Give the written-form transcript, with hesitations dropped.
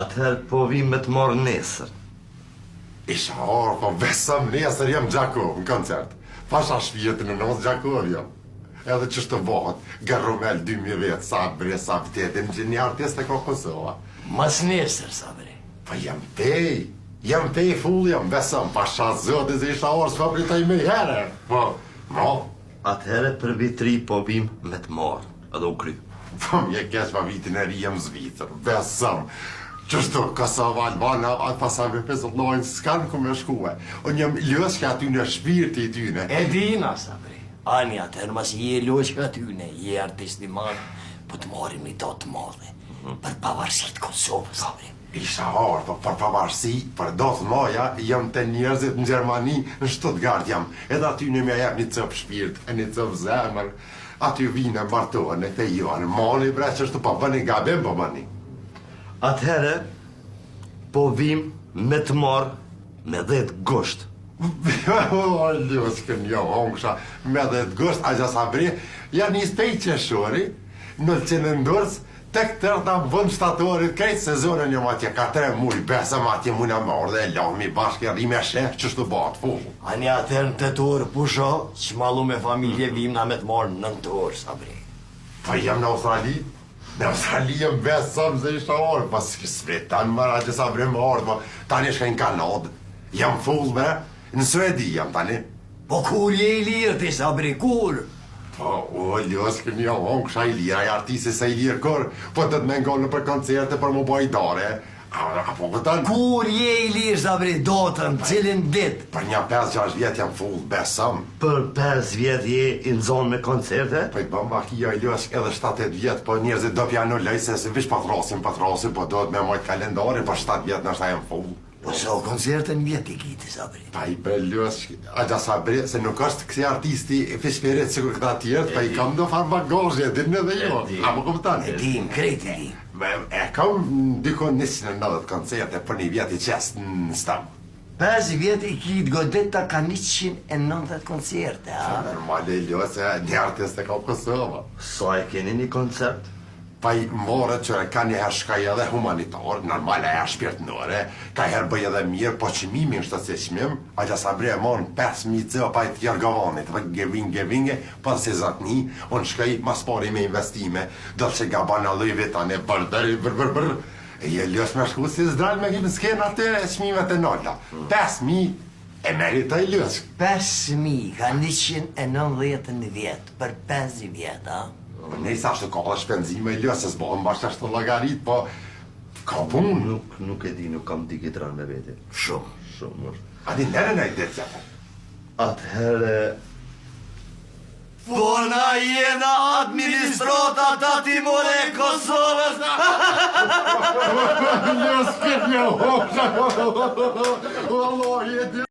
Atëherë po vim me të morë nesër. Isha orë, po besëm nesër jem Gjakov në koncert. Pasha shpjetë në nësë Gjakov jem. Edhe që shtë bëhët, Garromel 2000 vetë, Sabri, Sabtete, në gjë një artiste ko Kosova. Mas nesër, Sabri. Pa jem pej full jem, besëm, pasha zëtë se isha orë, s'pa pritaj me herë. Po, no. Atëherë për vitri po vim me të morë, edhe u kry. Po mje kesh pa vitin e ri jem Zvitër, besëm. Qështu, Kosova, Albana, atë pasave 50 lojnë, s'kanë ku me shkue. Unë jem ljoshka aty në shpirti i tyne. E dina, Sabri. Ani atëherë mas je loqka tyne, je artisti madh, po të marim një do të madhe. Për pavarësi të Kosovës, Sabri. Isha orë, po për pavarësi, për do të moja, jem të njerëzit në Gjermani, në Stuttgart jam. Edhe aty në me jep një cëp shpirt, e një cëp zemër. Aty vine, martohen, e te johan, moni bre që shtu po bëni gabim, po bëni. Atëherë po vim me të morë me 10 gusht. O, ljuskën, jo, hongsha, me 10 gusht, a gja Sabri, janë një stej qeshori, në qenë ndërës, tek tërta vënd shtatorit, krejtë sezonën jam atje, ka 3 muj, besëm atje muna morë dhe lami bashkë, rime shef, që shtu batë full. Ani atëherë në 8 orë pusho, që malu me familje vim na me të marë në 9 orë, Sabri. Pa jem në Australi? Në Australi jem besëm se isha orë, pas s'vretan mëra që Sabri më orë, po tani shka në Kanadë, jem full me, në Suedi jem tani. Po kur je i lirë ti, Sabri, kur? Po, o, ljoskën jo, on kësha i lira, i artisi se i lirë kër, po të të mengonë për koncerte për më boj dare. Apo këtën? Kur je i lirë, Sabri, dotën, cilin dit? Për një 5-6 vjetë jam full, besëm. Për 5 vjetë je i në zonë me koncerte? Po i bëmba kia i ljosk edhe 7-8 vjetë, po njerëzit do pjanu lejse se vish patrosin, po do të me mojt kalendari, për 7 vjetë nështë jam full. Po so koncertën vjetë i kiti, Sabri. Pa i bellos, a gja Sabri, se nuk është kësi artisti fispirit si kur këta tjertë, pa i kam do farë bagozhe, din edhe jo, apo këpëtan? E dim, krejt e dim. E kam dikon 190 koncerte për një vjetë i qestë në stam. 5 vjetë i kitë godeta ka 190 koncerte, a? Normale i ljo, se një artiste ka Kosova. Sa e keni një koncert? Pa i more që ka një herë shkaj edhe humanitar, normale e shpirtnore, ka herë bëj edhe mirë, po që mimi në shtë se qmim, a gja Sabri e monë 5.000 cëva pa i të jargovanit, gevinge, pa se zatni, unë shkaj mas pari me investime, do që gabana lëj vetane, bërë, e je ljës me shku si zdrall me gjipë s'kena të qmimet e nolla. 5.000 e merita i ljës. 5.000 ka 190 vjetë, për 5 vjetë, a? Ne i sa shtë ka dhe shpenzime i ljës, se s'bohën bashkë ashtë të lagarit, po ka punë. Nuk e di, nuk kam digitran me vete. Shumë. A di nere në i ditë qëtë? Atëherë... Po na jena administrota të timore e Kosovës! Ljës këtë një hopë,